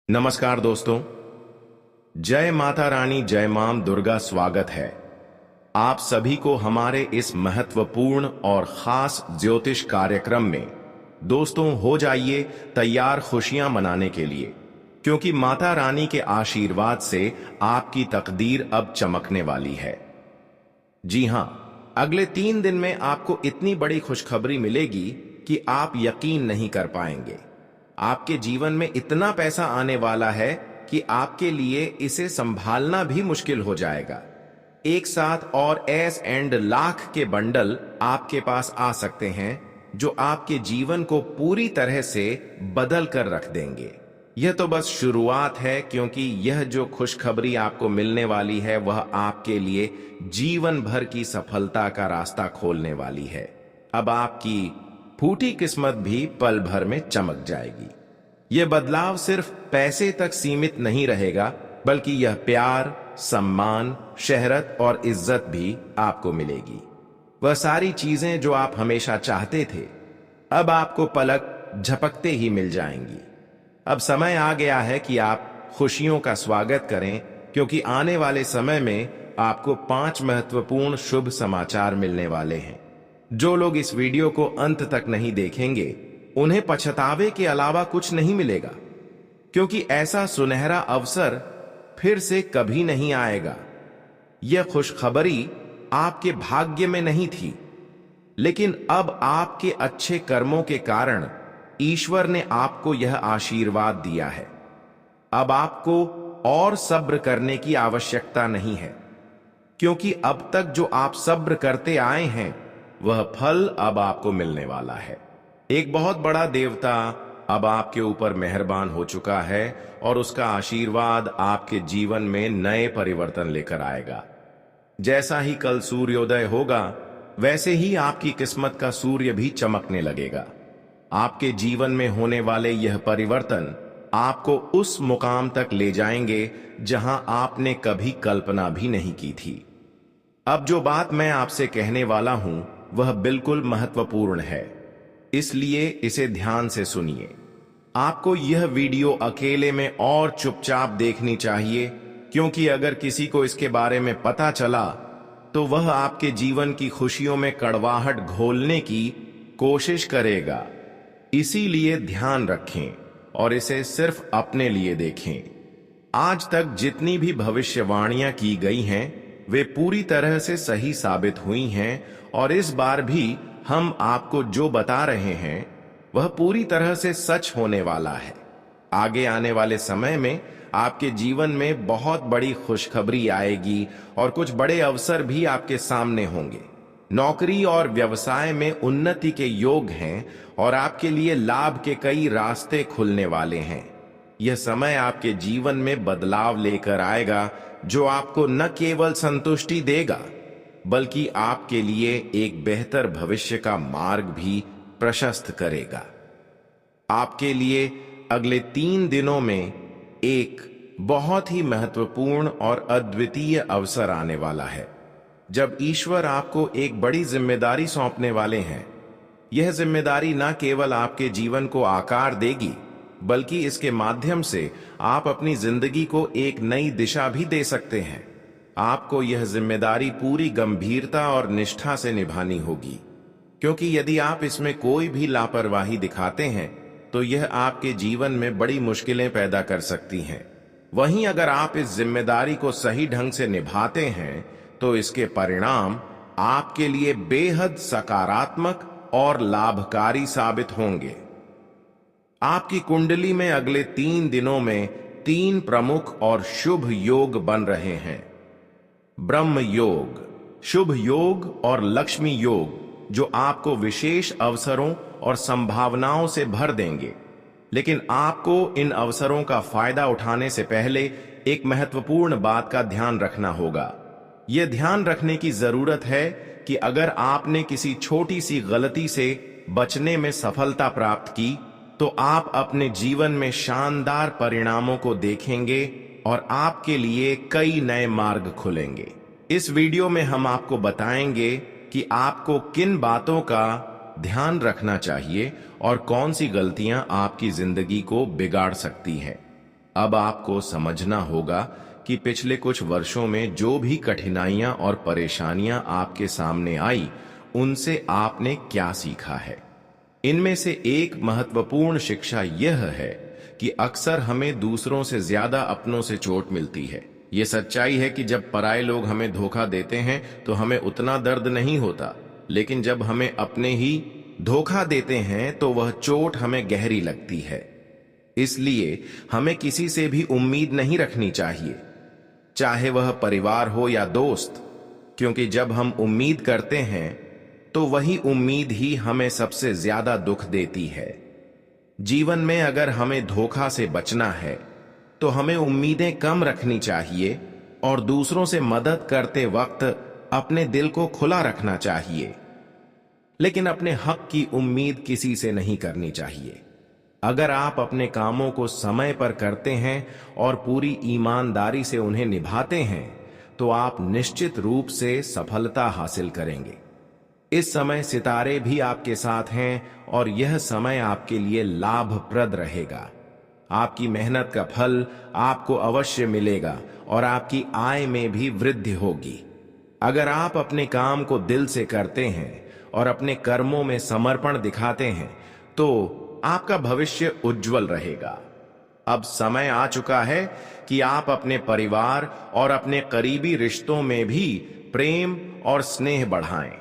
नमस्कार दोस्तों। जय माता रानी, जय मां दुर्गा। स्वागत है आप सभी को हमारे इस महत्वपूर्ण और खास ज्योतिष कार्यक्रम में। दोस्तों, हो जाइए तैयार खुशियां मनाने के लिए, क्योंकि माता रानी के आशीर्वाद से आपकी तकदीर अब चमकने वाली है। जी हां, अगले 3 दिन में आपको इतनी बड़ी खुशखबरी मिलेगी कि आप यकीन नहीं कर पाएंगे। आपके जीवन में इतना पैसा आने वाला है कि आपके लिए इसे संभालना भी मुश्किल हो जाएगा। एक साथ और एस एंड लाख के बंडल आपके पास आ सकते हैं जो आपके जीवन को पूरी तरह से बदल कर रख देंगे। यह तो बस शुरुआत है, क्योंकि यह जो खुशखबरी आपको मिलने वाली है वह आपके लिए जीवन भर की सफलता का रास्ता खोलने वाली है। अब आपकी फूटी किस्मत भी पल भर में चमक जाएगी। यह बदलाव सिर्फ पैसे तक सीमित नहीं रहेगा, बल्कि यह प्यार, सम्मान, शहरत और इज्जत भी आपको मिलेगी। वह सारी चीजें जो आप हमेशा चाहते थे, अब आपको पलक झपकते ही मिल जाएंगी। अब समय आ गया है कि आप खुशियों का स्वागत करें, क्योंकि आने वाले समय में आपको 5 महत्वपूर्ण शुभ समाचार मिलने वाले हैं। जो लोग इस वीडियो को अंत तक नहीं देखेंगे, उन्हें पछतावे के अलावा कुछ नहीं मिलेगा, क्योंकि ऐसा सुनहरा अवसर फिर से कभी नहीं आएगा। यह खुशखबरी आपके भाग्य में नहीं थी, लेकिन अब आपके अच्छे कर्मों के कारण ईश्वर ने आपको यह आशीर्वाद दिया है। अब आपको और सब्र करने की आवश्यकता नहीं है, क्योंकि अब तक जो आप सब्र करते आए हैं वह फल अब आपको मिलने वाला है। एक बहुत बड़ा देवता अब आपके ऊपर मेहरबान हो चुका है और उसका आशीर्वाद आपके जीवन में नए परिवर्तन लेकर आएगा। जैसा ही कल सूर्योदय होगा, वैसे ही आपकी किस्मत का सूर्य भी चमकने लगेगा। आपके जीवन में होने वाले यह परिवर्तन आपको उस मुकाम तक ले जाएंगे जहां आपने कभी कल्पना भी नहीं की थी। अब जो बात मैं आपसे कहने वाला हूं वह बिल्कुल महत्वपूर्ण है, इसलिए इसे ध्यान से सुनिए। आपको यह वीडियो अकेले में और चुपचाप देखनी चाहिए, क्योंकि अगर किसी को इसके बारे में पता चला तो वह आपके जीवन की खुशियों में कड़वाहट घोलने की कोशिश करेगा। इसीलिए ध्यान रखें और इसे सिर्फ अपने लिए देखें। आज तक जितनी भी भविष्यवाणियां की गई हैं, वे पूरी तरह से सही साबित हुई हैं, और इस बार भी हम आपको जो बता रहे हैं वह पूरी तरह से सच होने वाला है। आगे आने वाले समय में आपके जीवन में बहुत बड़ी खुशखबरी आएगी और कुछ बड़े अवसर भी आपके सामने होंगे। नौकरी और व्यवसाय में उन्नति के योग हैं और आपके लिए लाभ के कई रास्ते खुलने वाले हैं। यह समय आपके जीवन में बदलाव लेकर आएगा, जो आपको न केवल संतुष्टि देगा, बल्कि आपके लिए एक बेहतर भविष्य का मार्ग भी प्रशस्त करेगा। आपके लिए अगले 3 दिनों में एक बहुत ही महत्वपूर्ण और अद्वितीय अवसर आने वाला है, जब ईश्वर आपको एक बड़ी जिम्मेदारी सौंपने वाले हैं। यह जिम्मेदारी न केवल आपके जीवन को आकार देगी, बल्कि इसके माध्यम से आप अपनी जिंदगी को एक नई दिशा भी दे सकते हैं। आपको यह जिम्मेदारी पूरी गंभीरता और निष्ठा से निभानी होगी, क्योंकि यदि आप इसमें कोई भी लापरवाही दिखाते हैं तो यह आपके जीवन में बड़ी मुश्किलें पैदा कर सकती हैं। वहीं अगर आप इस जिम्मेदारी को सही ढंग से निभाते हैं तो इसके परिणाम आपके लिए बेहद सकारात्मक और लाभकारी साबित होंगे। आपकी कुंडली में अगले 3 दिनों में 3 प्रमुख और शुभ योग बन रहे हैं। ब्रह्म योग, शुभ योग और लक्ष्मी योग, जो आपको विशेष अवसरों और संभावनाओं से भर देंगे। लेकिन आपको इन अवसरों का फायदा उठाने से पहले एक महत्वपूर्ण बात का ध्यान रखना होगा। यह ध्यान रखने की जरूरत है कि अगर आपने किसी छोटी सी गलती से बचने में सफलता प्राप्त की, तो आप अपने जीवन में शानदार परिणामों को देखेंगे और आपके लिए कई नए मार्ग खुलेंगे। इस वीडियो में हम आपको बताएंगे कि आपको किन बातों का ध्यान रखना चाहिए और कौन सी गलतियां आपकी जिंदगी को बिगाड़ सकती हैं। अब आपको समझना होगा कि पिछले कुछ वर्षों में जो भी कठिनाइयां और परेशानियां आपके सामने आई, उनसे आपने क्या सीखा है। इनमें से एक महत्वपूर्ण शिक्षा यह है कि अक्सर हमें दूसरों से ज्यादा अपनों से चोट मिलती है। ये सच्चाई है कि जब पराये लोग हमें धोखा देते हैं तो हमें उतना दर्द नहीं होता, लेकिन जब हमें अपने ही धोखा देते हैं तो वह चोट हमें गहरी लगती है। इसलिए हमें किसी से भी उम्मीद नहीं रखनी चाहिए, चाहे वह परिवार हो या दोस्त, क्योंकि जब हम उम्मीद करते हैं तो वही उम्मीद ही हमें सबसे ज्यादा दुख देती है। जीवन में अगर हमें धोखा से बचना है तो हमें उम्मीदें कम रखनी चाहिए और दूसरों से मदद करते वक्त अपने दिल को खुला रखना चाहिए, लेकिन अपने हक की उम्मीद किसी से नहीं करनी चाहिए। अगर आप अपने कामों को समय पर करते हैं और पूरी ईमानदारी से उन्हें निभाते हैं तो आप निश्चित रूप से सफलता हासिल करेंगे। इस समय सितारे भी आपके साथ हैं और यह समय आपके लिए लाभप्रद रहेगा। आपकी मेहनत का फल आपको अवश्य मिलेगा और आपकी आय में भी वृद्धि होगी। अगर आप अपने काम को दिल से करते हैं और अपने कर्मों में समर्पण दिखाते हैं तो आपका भविष्य उज्जवल रहेगा। अब समय आ चुका है कि आप अपने परिवार और अपने करीबी रिश्तों में भी प्रेम और स्नेह बढ़ाएं।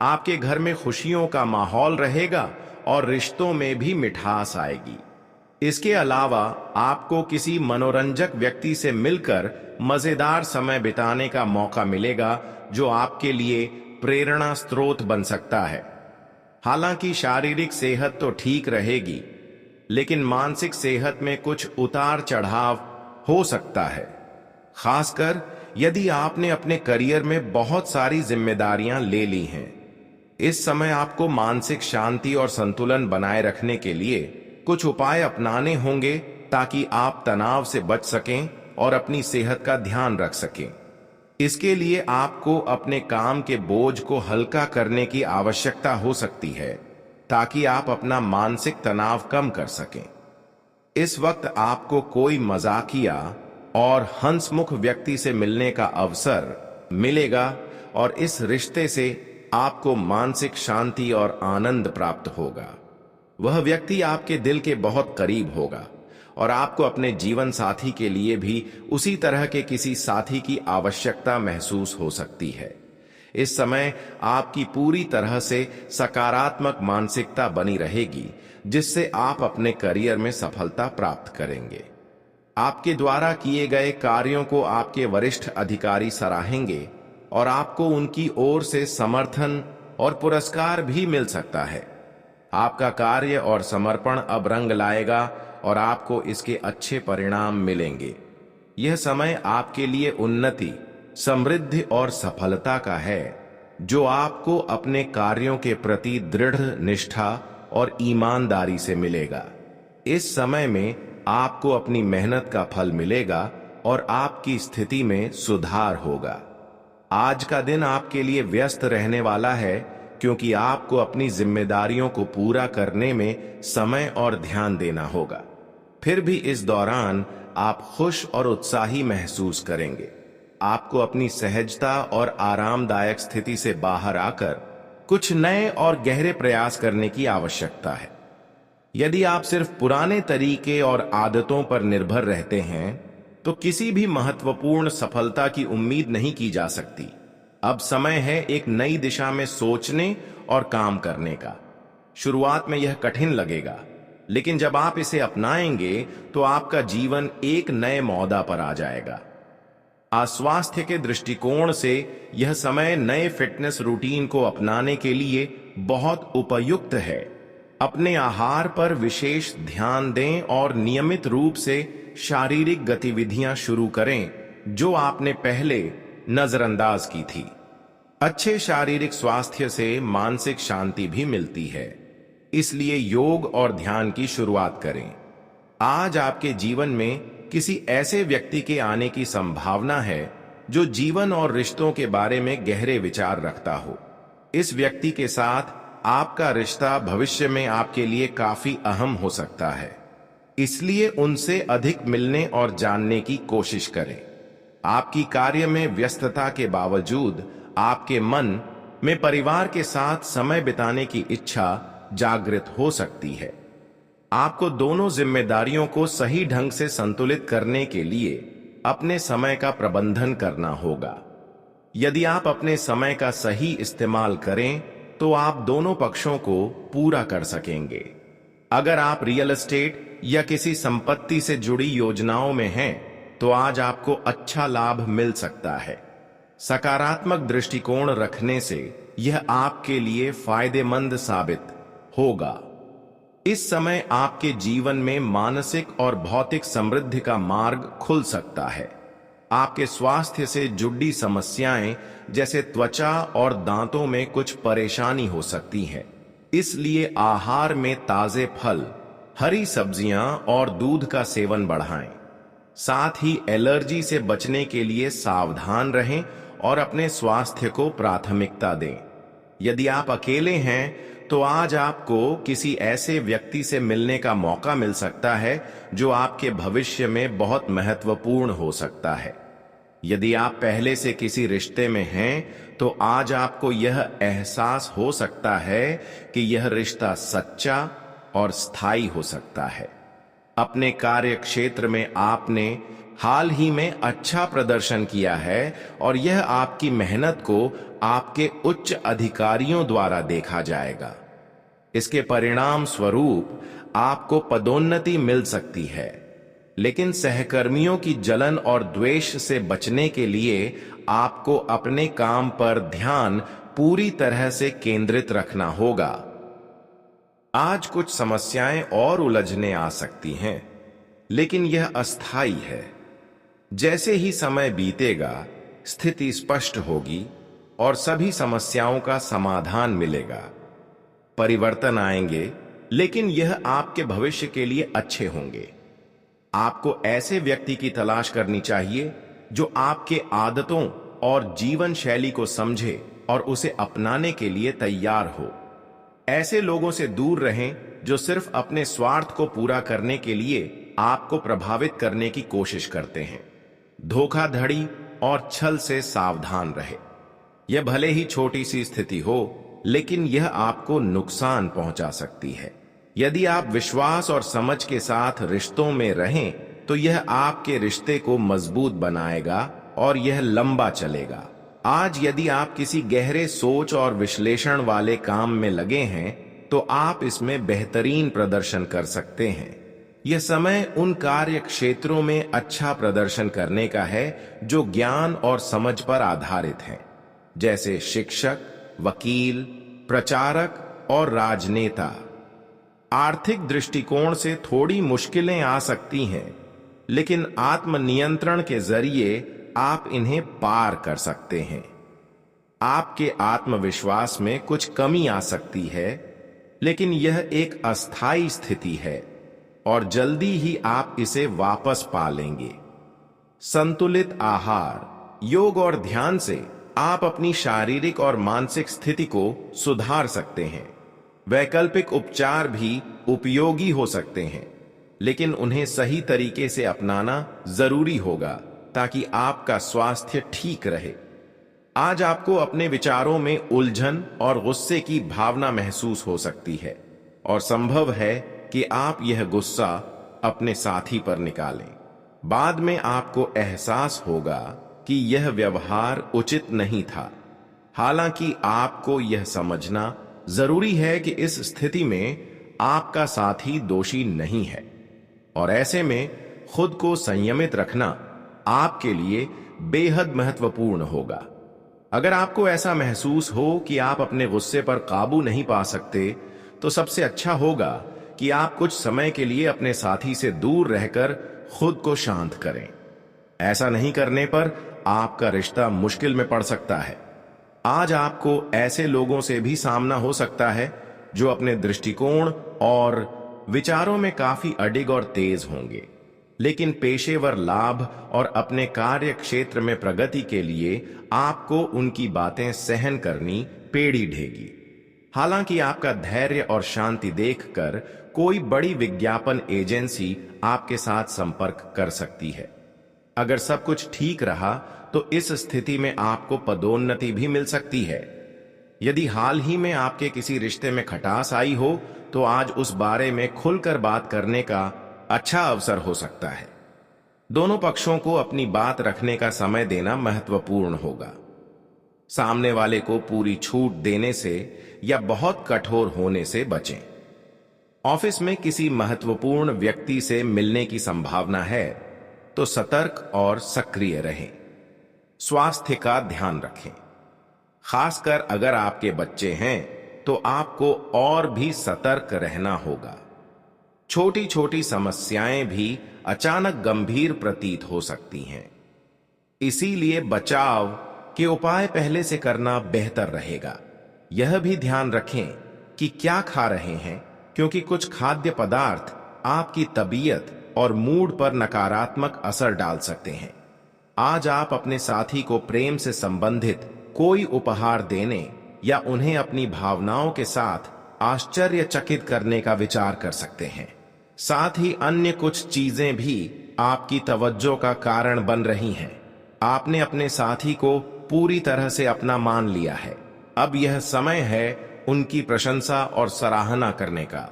आपके घर में खुशियों का माहौल रहेगा और रिश्तों में भी मिठास आएगी। इसके अलावा आपको किसी मनोरंजक व्यक्ति से मिलकर मजेदार समय बिताने का मौका मिलेगा, जो आपके लिए प्रेरणा स्रोत बन सकता है। हालांकि शारीरिक सेहत तो ठीक रहेगी, लेकिन मानसिक सेहत में कुछ उतार चढ़ाव हो सकता है, खासकर यदि आपने अपने करियर में बहुत सारी जिम्मेदारियां ले ली हैं। इस समय आपको मानसिक शांति और संतुलन बनाए रखने के लिए कुछ उपाय अपनाने होंगे ताकि आप तनाव से बच सकें और अपनी सेहत का ध्यान रख सकें। इसके लिए आपको अपने काम के बोझ को हल्का करने की आवश्यकता हो सकती है ताकि आप अपना मानसिक तनाव कम कर सकें। इस वक्त आपको कोई मजाकिया और हंसमुख व्यक्ति से मिलने का अवसर मिलेगा और इस रिश्ते से आपको मानसिक शांति और आनंद प्राप्त होगा। वह व्यक्ति आपके दिल के बहुत करीब होगा और आपको अपने जीवन साथी के लिए भी उसी तरह के किसी साथी की आवश्यकता महसूस हो सकती है। इस समय आपकी पूरी तरह से सकारात्मक मानसिकता बनी रहेगी, जिससे आप अपने करियर में सफलता प्राप्त करेंगे। आपके द्वारा किए गए कार्यों को आपके वरिष्ठ अधिकारी सराहेंगे और आपको उनकी ओर से समर्थन और पुरस्कार भी मिल सकता है। आपका कार्य और समर्पण अब रंग लाएगा और आपको इसके अच्छे परिणाम मिलेंगे। यह समय आपके लिए उन्नति, समृद्धि और सफलता का है, जो आपको अपने कार्यों के प्रति दृढ़ निष्ठा और ईमानदारी से मिलेगा। इस समय में आपको अपनी मेहनत का फल मिलेगा और आपकी स्थिति में सुधार होगा। आज का दिन आपके लिए व्यस्त रहने वाला है, क्योंकि आपको अपनी जिम्मेदारियों को पूरा करने में समय और ध्यान देना होगा। फिर भी इस दौरान आप खुश और उत्साही महसूस करेंगे। आपको अपनी सहजता और आरामदायक स्थिति से बाहर आकर कुछ नए और गहरे प्रयास करने की आवश्यकता है। यदि आप सिर्फ पुराने तरीके और आदतों पर निर्भर रहते हैं तो किसी भी महत्वपूर्ण सफलता की उम्मीद नहीं की जा सकती। अब समय है एक नई दिशा में सोचने और काम करने का। शुरुआत में यह कठिन लगेगा, लेकिन जब आप इसे अपनाएंगे तो आपका जीवन एक नए मौदा पर आ जाएगा। स्वास्थ्य के दृष्टिकोण से यह समय नए फिटनेस रूटीन को अपनाने के लिए बहुत उपयुक्त है। अपने आहार पर विशेष ध्यान दें और नियमित रूप से शारीरिक गतिविधियां शुरू करें जो आपने पहले नजरअंदाज की थी। अच्छे शारीरिक स्वास्थ्य से मानसिक शांति भी मिलती है, इसलिए योग और ध्यान की शुरुआत करें। आज आपके जीवन में किसी ऐसे व्यक्ति के आने की संभावना है जो जीवन और रिश्तों के बारे में गहरे विचार रखता हो। इस व्यक्ति के साथ आपका रिश्ता भविष्य में आपके लिए काफी अहम हो सकता है। इसलिए उनसे अधिक मिलने और जानने की कोशिश करें। आपकी कार्य में व्यस्तता के बावजूद आपके मन में परिवार के साथ समय बिताने की इच्छा जागृत हो सकती है। आपको दोनों जिम्मेदारियों को सही ढंग से संतुलित करने के लिए अपने समय का प्रबंधन करना होगा। यदि आप अपने समय का सही इस्तेमाल करें तो आप दोनों पक्षों को पूरा कर सकेंगे। अगर आप रियल एस्टेट या किसी संपत्ति से जुड़ी योजनाओं में हैं तो आज आपको अच्छा लाभ मिल सकता है। सकारात्मक दृष्टिकोण रखने से यह आपके लिए फायदेमंद साबित होगा। इस समय आपके जीवन में मानसिक और भौतिक समृद्धि का मार्ग खुल सकता है। आपके स्वास्थ्य से जुड़ी समस्याएं जैसे त्वचा और दांतों में कुछ परेशानी हो सकती है, इसलिए आहार में ताजे फल, हरी सब्जियां और दूध का सेवन बढ़ाएं। साथ ही एलर्जी से बचने के लिए सावधान रहें और अपने स्वास्थ्य को प्राथमिकता दें। यदि आप अकेले हैं तो आज आपको किसी ऐसे व्यक्ति से मिलने का मौका मिल सकता है जो आपके भविष्य में बहुत महत्वपूर्ण हो सकता है। यदि आप पहले से किसी रिश्ते में हैं तो आज आपको यह एहसास हो सकता है कि यह रिश्ता सच्चा और स्थायी हो सकता है। अपने कार्य क्षेत्र में आपने हाल ही में अच्छा प्रदर्शन किया है और यह आपकी मेहनत को आपके उच्च अधिकारियों द्वारा देखा जाएगा। इसके परिणाम स्वरूप आपको पदोन्नति मिल सकती है, लेकिन सहकर्मियों की जलन और द्वेष से बचने के लिए आपको अपने काम पर ध्यान पूरी तरह से केंद्रित रखना होगा। आज कुछ समस्याएं और उलझने आ सकती हैं, लेकिन यह अस्थायी है। जैसे ही समय बीतेगा, स्थिति स्पष्ट होगी और सभी समस्याओं का समाधान मिलेगा। परिवर्तन आएंगे, लेकिन यह आपके भविष्य के लिए अच्छे होंगे। आपको ऐसे व्यक्ति की तलाश करनी चाहिए जो आपके आदतों और जीवन शैली को समझे और उसे अपनाने के लिए तैयार हो। ऐसे लोगों से दूर रहें जो सिर्फ अपने स्वार्थ को पूरा करने के लिए आपको प्रभावित करने की कोशिश करते हैं। धोखाधड़ी और छल से सावधान रहे। यह भले ही छोटी सी स्थिति हो, लेकिन यह आपको नुकसान पहुंचा सकती है। यदि आप विश्वास और समझ के साथ रिश्तों में रहें तो यह आपके रिश्ते को मजबूत बनाएगा और यह लंबा चलेगा। आज यदि आप किसी गहरे सोच और विश्लेषण वाले काम में लगे हैं तो आप इसमें बेहतरीन प्रदर्शन कर सकते हैं। यह समय उन कार्य क्षेत्रों में अच्छा प्रदर्शन करने का है जो ज्ञान और समझ पर आधारित हैं, जैसे शिक्षक, वकील, प्रचारक और राजनेता। आर्थिक दृष्टिकोण से थोड़ी मुश्किलें आ सकती हैं, लेकिन आत्मनियंत्रण के जरिए आप इन्हें पार कर सकते हैं। आपके आत्मविश्वास में कुछ कमी आ सकती है, लेकिन यह एक अस्थायी स्थिति है और जल्दी ही आप इसे वापस पा लेंगे। संतुलित आहार, योग और ध्यान से आप अपनी शारीरिक और मानसिक स्थिति को सुधार सकते हैं। वैकल्पिक उपचार भी उपयोगी हो सकते हैं, लेकिन उन्हें सही तरीके से अपनाना जरूरी होगा ताकि आपका स्वास्थ्य ठीक रहे। आज आपको अपने विचारों में उलझन और गुस्से की भावना महसूस हो सकती है और संभव है कि आप यह गुस्सा अपने साथी पर निकालें। बाद में आपको एहसास होगा कि यह व्यवहार उचित नहीं था। हालांकि आपको यह समझना जरूरी है कि इस स्थिति में आपका साथी दोषी नहीं है और ऐसे में खुद को संयमित रखना आपके लिए बेहद महत्वपूर्ण होगा। अगर आपको ऐसा महसूस हो कि आप अपने गुस्से पर काबू नहीं पा सकते, तो सबसे अच्छा होगा कि आप कुछ समय के लिए अपने साथी से दूर रहकर खुद को शांत करें। ऐसा नहीं करने पर आपका रिश्ता मुश्किल में पड़ सकता है। आज आपको ऐसे लोगों से भी सामना हो सकता है जो अपने दृष्टिकोण और विचारों में काफी अडिग और तेज होंगे, लेकिन पेशेवर लाभ और अपने कार्य क्षेत्र में प्रगति के लिए आपको उनकी बातें सहन करनी पेड़ी ढेगी। हालांकि आपका धैर्य और शांति देखकर कोई बड़ी विज्ञापन एजेंसी आपके साथ संपर्क कर सकती है। अगर सब कुछ ठीक रहा तो इस स्थिति में आपको पदोन्नति भी मिल सकती है। यदि हाल ही में आपके किसी रिश्ते में खटास आई हो तो आज उस बारे में खुलकर बात करने का अच्छा अवसर हो सकता है। दोनों पक्षों को अपनी बात रखने का समय देना महत्वपूर्ण होगा। सामने वाले को पूरी छूट देने से या बहुत कठोर होने से बचें। ऑफिस में किसी महत्वपूर्ण व्यक्ति से मिलने की संभावना है तो सतर्क और सक्रिय रहें। स्वास्थ्य का ध्यान रखें। खासकर अगर आपके बच्चे हैं तो आपको और भी सतर्क रहना होगा। छोटी छोटी समस्याएं भी अचानक गंभीर प्रतीत हो सकती हैं। इसीलिए बचाव के उपाय पहले से करना बेहतर रहेगा। यह भी ध्यान रखें कि क्या खा रहे हैं, क्योंकि कुछ खाद्य पदार्थ आपकी तबीयत और मूड पर नकारात्मक असर डाल सकते हैं। आज आप अपने साथी को प्रेम से संबंधित कोई उपहार देने या उन्हें अपनी भावनाओं के साथ आश्चर्यचकित करने का विचार कर सकते हैं। साथ ही अन्य कुछ चीजें भी आपकी तवज्जो का कारण बन रही हैं। आपने अपने साथी को पूरी तरह से अपना मान लिया है। अब यह समय है उनकी प्रशंसा और सराहना करने का।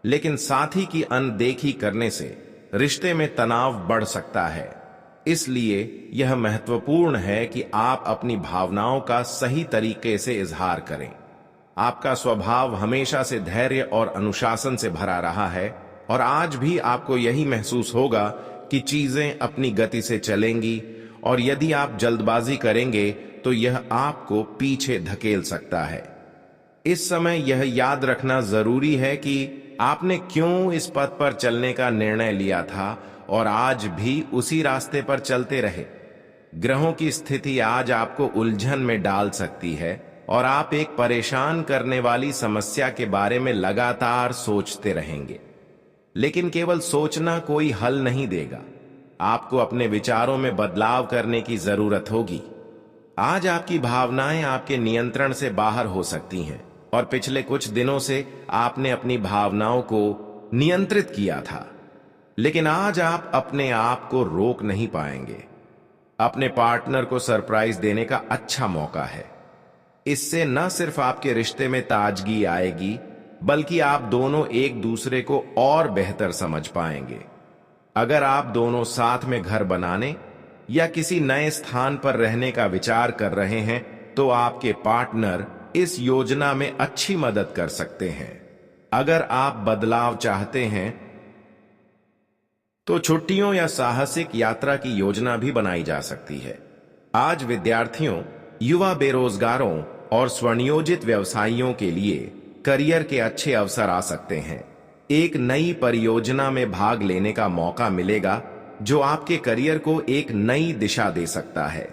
लेकिन साथी की अनदेखी करने से रिश्ते में तनाव बढ़ सकता है। इसलिए यह महत्वपूर्ण है कि आप अपनी भावनाओं का सही तरीके से इजहार करें। आपका स्वभाव हमेशा से धैर्य और अनुशासन से भरा रहा है और आज भी आपको यही महसूस होगा कि चीजें अपनी गति से चलेंगी, और यदि आप जल्दबाजी करेंगे तो यह आपको पीछे धकेल सकता है। इस समय यह याद रखना जरूरी है कि आपने क्यों इस पथ पर चलने का निर्णय लिया था और आज भी उसी रास्ते पर चलते रहे। ग्रहों की स्थिति आज आपको उलझन में डाल सकती है और आप एक परेशान करने वाली समस्या के बारे में लगातार सोचते रहेंगे। लेकिन केवल सोचना कोई हल नहीं देगा। आपको अपने विचारों में बदलाव करने की जरूरत होगी। आज आपकी भावनाएं आपके नियंत्रण से बाहर हो सकती हैं और पिछले कुछ दिनों से आपने अपनी भावनाओं को नियंत्रित किया था, लेकिन आज आप अपने आप को रोक नहीं पाएंगे। अपने पार्टनर को सरप्राइज देने का अच्छा मौका है। इससे न सिर्फ आपके रिश्ते में ताजगी आएगी, बल्कि आप दोनों एक दूसरे को और बेहतर समझ पाएंगे। अगर आप दोनों साथ में घर बनाने या किसी नए स्थान पर रहने का विचार कर रहे हैं तो आपके पार्टनर इस योजना में अच्छी मदद कर सकते हैं। अगर आप बदलाव चाहते हैं तो छुट्टियों या साहसिक यात्रा की योजना भी बनाई जा सकती है। आज विद्यार्थियों, युवा बेरोजगारों और स्वनियोजित व्यवसायियों के लिए करियर के अच्छे अवसर आ सकते हैं। एक नई परियोजना में भाग लेने का मौका मिलेगा जो आपके करियर को एक नई दिशा दे सकता है।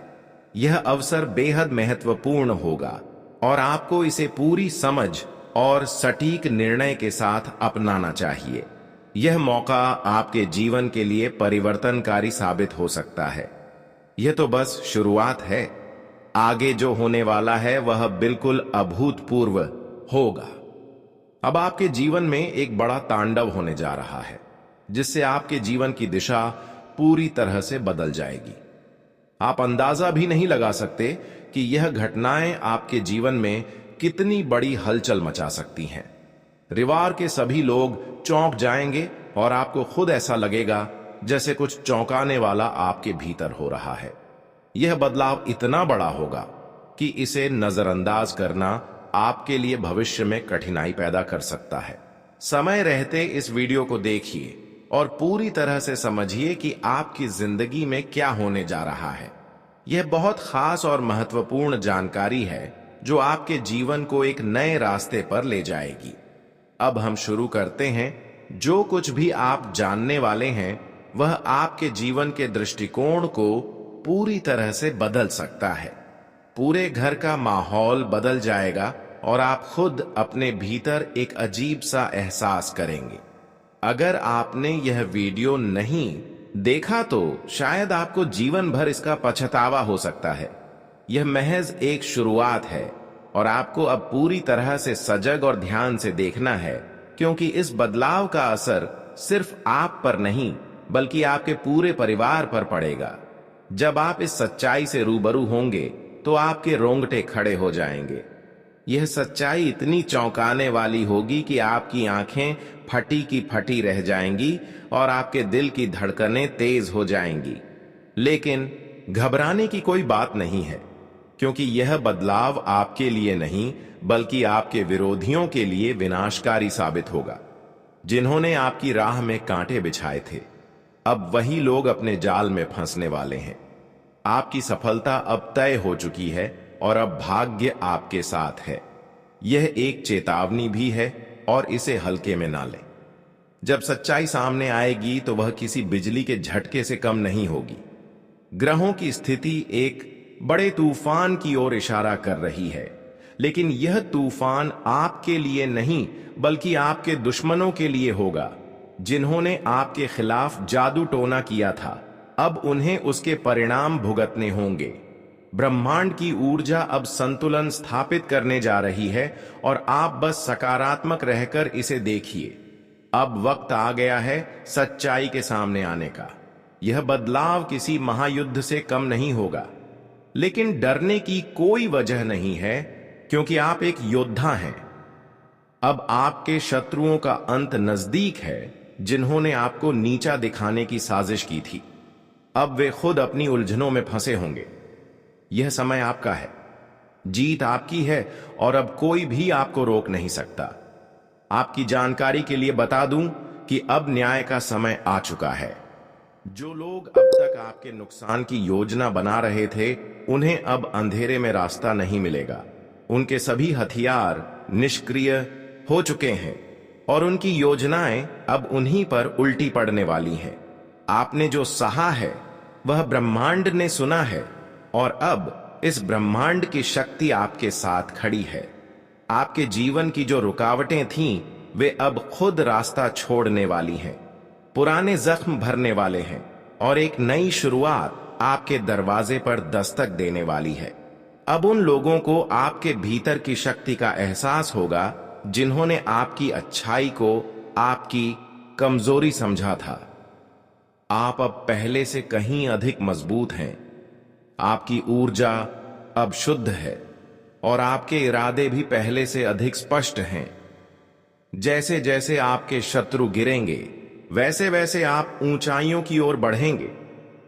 यह अवसर बेहद महत्वपूर्ण होगा और आपको इसे पूरी समझ और सटीक निर्णय के साथ अपनाना चाहिए। यह मौका आपके जीवन के लिए परिवर्तनकारी साबित हो सकता है। यह तो बस शुरुआत है। आगे जो होने वाला है वह बिल्कुल अभूतपूर्व होगा। अब आपके जीवन में एक बड़ा तांडव होने जा रहा है, जिससे आपके जीवन की दिशा पूरी तरह से बदल जाएगी। आप अंदाजा भी नहीं लगा सकते कि यह घटनाएं आपके जीवन में कितनी बड़ी हलचल मचा सकती हैं। परिवार के सभी लोग चौंक जाएंगे और आपको खुद ऐसा लगेगा जैसे कुछ चौंकाने वाला आपके भीतर हो रहा है। यह बदलाव इतना बड़ा होगा कि इसे नजरअंदाज करना आपके लिए भविष्य में कठिनाई पैदा कर सकता है। समय रहते इस वीडियो को देखिए और पूरी तरह से समझिए कि आपकी जिंदगी में क्या होने जा रहा है। यह बहुत खास और महत्वपूर्ण जानकारी है जो आपके जीवन को एक नए रास्ते पर ले जाएगी। अब हम शुरू करते हैं। जो कुछ भी आप जानने वाले हैं वह आपके जीवन के दृष्टिकोण को पूरी तरह से बदल सकता है। पूरे घर का माहौल बदल जाएगा और आप खुद अपने भीतर एक अजीब सा एहसास करेंगे। अगर आपने यह वीडियो नहीं देखा तो शायद आपको जीवन भर इसका पछतावा हो सकता है। यह महज एक शुरुआत है और आपको अब पूरी तरह से सजग और ध्यान से देखना है क्योंकि इस बदलाव का असर सिर्फ आप पर नहीं बल्कि आपके पूरे परिवार पर पड़ेगा। जब आप इस सच्चाई से रूबरू होंगे तो आपके रोंगटे खड़े हो जाएंगे। यह सच्चाई इतनी चौंकाने वाली होगी कि आपकी आंखें फटी की फटी रह जाएंगी और आपके दिल की धड़कनें तेज हो जाएंगी। लेकिन घबराने की कोई बात नहीं है, क्योंकि यह बदलाव आपके लिए नहीं बल्कि आपके विरोधियों के लिए विनाशकारी साबित होगा। जिन्होंने आपकी राह में कांटे बिछाए थे, अब वही लोग अपने जाल में फंसने वाले हैं। आपकी सफलता अब तय हो चुकी है और अब भाग्य आपके साथ है। यह एक चेतावनी भी है और इसे हल्के में ना लें। जब सच्चाई सामने आएगी तो वह किसी बिजली के झटके से कम नहीं होगी। ग्रहों की स्थिति एक बड़े तूफान की ओर इशारा कर रही है, लेकिन यह तूफान आपके लिए नहीं बल्कि आपके दुश्मनों के लिए होगा। जिन्होंने आपके खिलाफ जादू टोना किया था, अब उन्हें उसके परिणाम भुगतने होंगे। ब्रह्मांड की ऊर्जा अब संतुलन स्थापित करने जा रही है और आप बस सकारात्मक रहकर इसे देखिए। अब वक्त आ गया है सच्चाई के सामने आने का। यह बदलाव किसी महायुद्ध से कम नहीं होगा, लेकिन डरने की कोई वजह नहीं है, क्योंकि आप एक योद्धा हैं। अब आपके शत्रुओं का अंत नजदीक है, जिन्होंने आपको नीचा दिखाने की साजिश की थी। अब वे खुद अपनी उलझनों में फंसे होंगे। यह समय आपका है, जीत आपकी है और अब कोई भी आपको रोक नहीं सकता। आपकी जानकारी के लिए बता दूं कि अब न्याय का समय आ चुका है। जो लोग अब तक आपके नुकसान की योजना बना रहे थे, उन्हें अब अंधेरे में रास्ता नहीं मिलेगा। उनके सभी हथियार निष्क्रिय हो चुके हैं और उनकी योजनाएं अब उन्हीं पर उल्टी पड़ने वाली हैं। आपने जो सहा है वह ब्रह्मांड ने सुना है और अब इस ब्रह्मांड की शक्ति आपके साथ खड़ी है। आपके जीवन की जो रुकावटें थीं, वे अब खुद रास्ता छोड़ने वाली हैं। पुराने जख्म भरने वाले हैं और एक नई शुरुआत आपके दरवाजे पर दस्तक देने वाली है। अब उन लोगों को आपके भीतर की शक्ति का एहसास होगा जिन्होंने आपकी अच्छाई को आपकी कमजोरी समझा था। आप अब पहले से कहीं अधिक मजबूत हैं। आपकी ऊर्जा अब शुद्ध है और आपके इरादे भी पहले से अधिक स्पष्ट हैं। जैसे जैसे आपके शत्रु गिरेंगे, वैसे वैसे आप ऊंचाइयों की ओर बढ़ेंगे।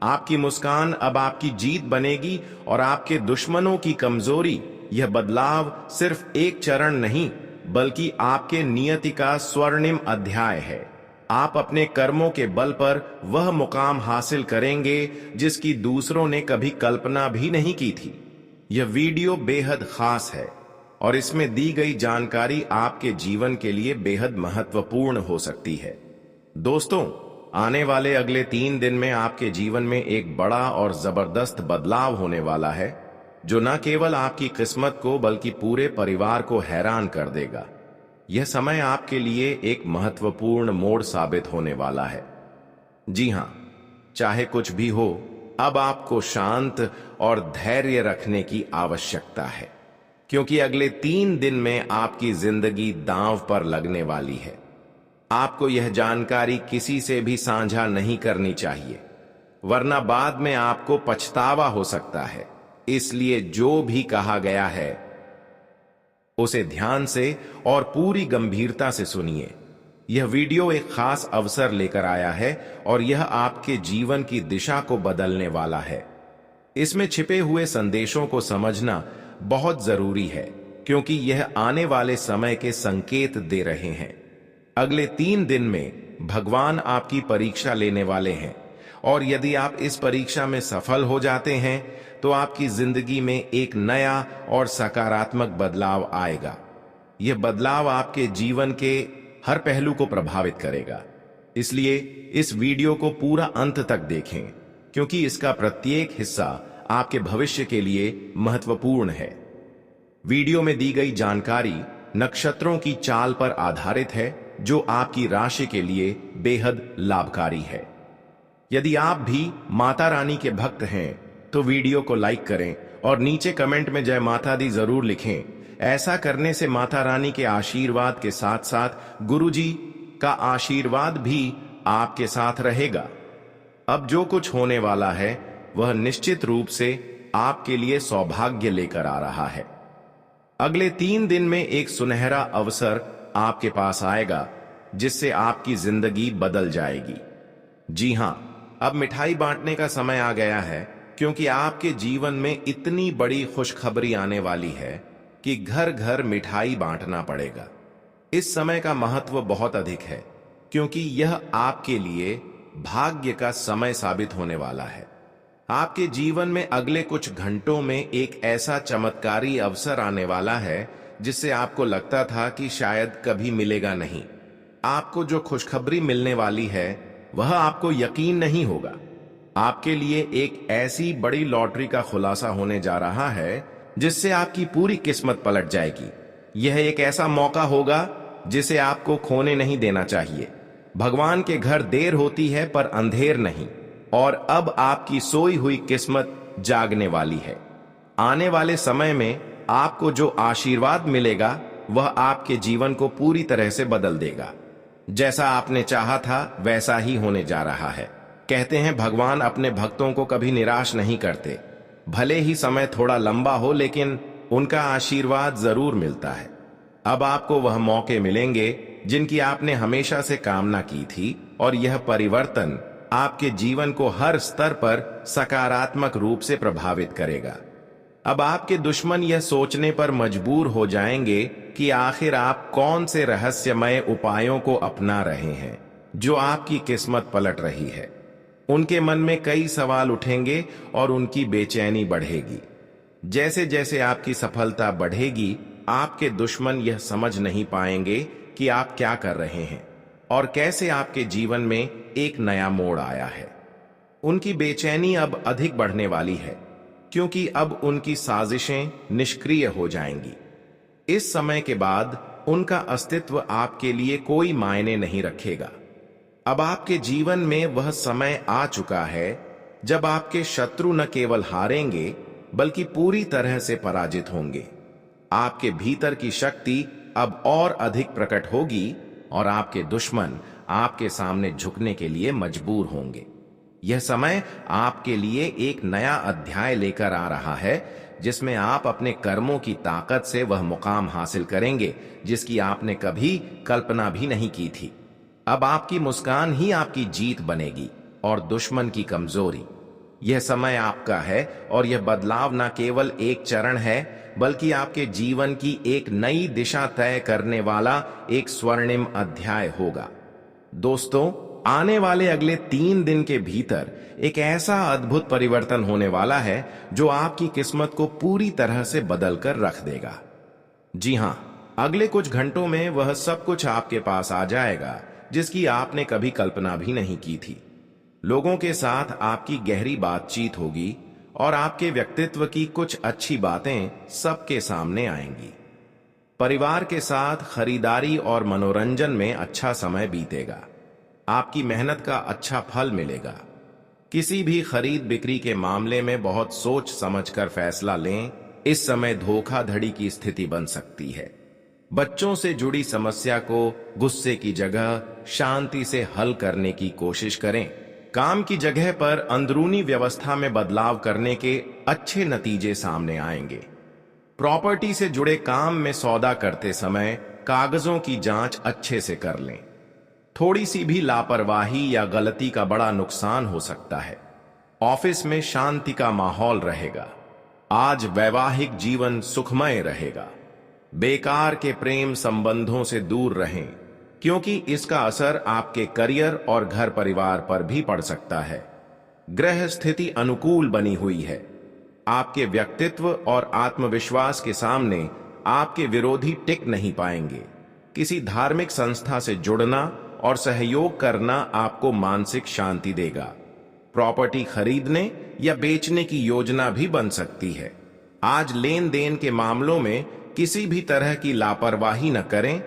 आपकी मुस्कान अब आपकी जीत बनेगी और आपके दुश्मनों की कमजोरी। यह बदलाव सिर्फ एक चरण नहीं बल्कि आपके नियति का स्वर्णिम अध्याय है। आप अपने कर्मों के बल पर वह मुकाम हासिल करेंगे जिसकी दूसरों ने कभी कल्पना भी नहीं की थी। यह वीडियो बेहद खास है और इसमें दी गई जानकारी आपके जीवन के लिए बेहद महत्वपूर्ण हो सकती है। दोस्तों, आने वाले अगले 3 दिन में आपके जीवन में एक बड़ा और जबरदस्त बदलाव होने वाला है, जो न केवल आपकी किस्मत को बल्कि पूरे परिवार को हैरान कर देगा। यह समय आपके लिए एक महत्वपूर्ण मोड़ साबित होने वाला है। जी हां, चाहे कुछ भी हो, अब आपको शांत और धैर्य रखने की आवश्यकता है, क्योंकि अगले 3 दिन में आपकी जिंदगी दांव पर लगने वाली है। आपको यह जानकारी किसी से भी साझा नहीं करनी चाहिए, वरना बाद में आपको पछतावा हो सकता है। इसलिए जो भी कहा गया है उसे ध्यान से और पूरी गंभीरता से सुनिए। यह वीडियो एक खास अवसर लेकर आया है और यह आपके जीवन की दिशा को बदलने वाला है। इसमें छिपे हुए संदेशों को समझना बहुत जरूरी है, क्योंकि यह आने वाले समय के संकेत दे रहे हैं। अगले 3 दिन में भगवान आपकी परीक्षा लेने वाले हैं और यदि आप इस परीक्षा में सफल हो जाते हैं तो आपकी जिंदगी में एक नया और सकारात्मक बदलाव आएगा। यह बदलाव आपके जीवन के हर पहलू को प्रभावित करेगा। इसलिए इस वीडियो को पूरा अंत तक देखें, क्योंकि इसका प्रत्येक हिस्सा आपके भविष्य के लिए महत्वपूर्ण है। वीडियो में दी गई जानकारी नक्षत्रों की चाल पर आधारित है, जो आपकी राशि के लिए बेहद लाभकारी है। यदि आप भी माता रानी के भक्त हैं तो वीडियो को लाइक करें और नीचे कमेंट में जय माता दी जरूर लिखें। ऐसा करने से माता रानी के आशीर्वाद के साथ साथ गुरुजी का आशीर्वाद भी आपके साथ रहेगा। अब जो कुछ होने वाला है वह निश्चित रूप से आपके लिए सौभाग्य लेकर आ रहा है। अगले 3 दिन में एक सुनहरा अवसर आपके पास आएगा जिससे आपकी जिंदगी बदल जाएगी। जी हां, अब मिठाई बांटने का समय आ गया है, क्योंकि आपके जीवन में इतनी बड़ी खुशखबरी आने वाली है कि घर घर मिठाई बांटना पड़ेगा। इस समय का महत्व बहुत अधिक है, क्योंकि यह आपके लिए भाग्य का समय साबित होने वाला है। आपके जीवन में अगले कुछ घंटों में एक ऐसा चमत्कारी अवसर आने वाला है जिससे आपको लगता था कि शायद कभी मिलेगा नहीं। आपको जो खुशखबरी मिलने वाली है वह आपको यकीन नहीं होगा। आपके लिए एक ऐसी बड़ी लॉटरी का खुलासा होने जा रहा है जिससे आपकी पूरी किस्मत पलट जाएगी। यह एक ऐसा मौका होगा जिसे आपको खोने नहीं देना चाहिए। भगवान के घर देर होती है पर अंधेर नहीं, और अब आपकी सोई हुई किस्मत जागने वाली है। आने वाले समय में आपको जो आशीर्वाद मिलेगा वह आपके जीवन को पूरी तरह से बदल देगा। जैसा आपने चाहा था वैसा ही होने जा रहा है। कहते हैं भगवान अपने भक्तों को कभी निराश नहीं करते। भले ही समय थोड़ा लंबा हो, लेकिन उनका आशीर्वाद जरूर मिलता है। अब आपको वह मौके मिलेंगे जिनकी आपने हमेशा से कामना की थी, और यह परिवर्तन आपके जीवन को हर स्तर पर सकारात्मक रूप से प्रभावित करेगा। अब आपके दुश्मन यह सोचने पर मजबूर हो जाएंगे कि आखिर आप कौन से रहस्यमय उपायों को अपना रहे हैं जो आपकी किस्मत पलट रही है। उनके मन में कई सवाल उठेंगे और उनकी बेचैनी बढ़ेगी। जैसे जैसे आपकी सफलता बढ़ेगी, आपके दुश्मन यह समझ नहीं पाएंगे कि आप क्या कर रहे हैं और कैसे आपके जीवन में एक नया मोड़ आया है। उनकी बेचैनी अब अधिक बढ़ने वाली है, क्योंकि अब उनकी साजिशें निष्क्रिय हो जाएंगी। इस समय के बाद उनका अस्तित्व आपके लिए कोई मायने नहीं रखेगा। अब आपके जीवन में वह समय आ चुका है जब आपके शत्रु न केवल हारेंगे बल्कि पूरी तरह से पराजित होंगे। आपके भीतर की शक्ति अब और अधिक प्रकट होगी और आपके दुश्मन आपके सामने झुकने के लिए मजबूर होंगे। यह समय आपके लिए एक नया अध्याय लेकर आ रहा है, जिसमें आप अपने कर्मों की ताकत से वह मुकाम हासिल करेंगे जिसकी आपने कभी कल्पना भी नहीं की थी। अब आपकी मुस्कान ही आपकी जीत बनेगी और दुश्मन की कमजोरी। यह समय आपका है, और यह बदलाव न केवल एक चरण है बल्कि आपके जीवन की एक नई दिशा तय करने वाला एक स्वर्णिम अध्याय होगा। दोस्तों, आने वाले अगले 3 दिन के भीतर एक ऐसा अद्भुत परिवर्तन होने वाला है जो आपकी किस्मत को पूरी तरह से बदल कर रख देगा। जी हां, अगले कुछ घंटों में वह सब कुछ आपके पास आ जाएगा जिसकी आपने कभी कल्पना भी नहीं की थी। लोगों के साथ आपकी गहरी बातचीत होगी और आपके व्यक्तित्व की कुछ अच्छी बातें सबके सामने आएंगी। परिवार के साथ खरीदारी और मनोरंजन में अच्छा समय बीतेगा। आपकी मेहनत का अच्छा फल मिलेगा। किसी भी खरीद बिक्री के मामले में बहुत सोच समझकर फैसला लें। इस समय धोखाधड़ी की स्थिति बन सकती है। बच्चों से जुड़ी समस्या को गुस्से की जगह शांति से हल करने की कोशिश करें। काम की जगह पर अंदरूनी व्यवस्था में बदलाव करने के अच्छे नतीजे सामने आएंगे। प्रॉपर्टी से जुड़े काम में सौदा करते समय कागजों की जांच अच्छे से कर लें। थोड़ी सी भी लापरवाही या गलती का बड़ा नुकसान हो सकता है। ऑफिस में शांति का माहौल रहेगा। आज वैवाहिक जीवन सुखमय रहेगा। बेकार के प्रेम संबंधों से दूर रहें, क्योंकि इसका असर आपके करियर और घर परिवार पर भी पड़ सकता है। ग्रह स्थिति अनुकूल बनी हुई है। आपके व्यक्तित्व और आत्मविश्वास के सामने आपके विरोधी टिक नहीं पाएंगे। किसी धार्मिक संस्था से जुड़ना और सहयोग करना आपको मानसिक शांति देगा। प्रॉपर्टी खरीदने या बेचने की योजना भी बन सकती है। आज लेन देन के मामलों में किसी भी तरह की लापरवाही न करें।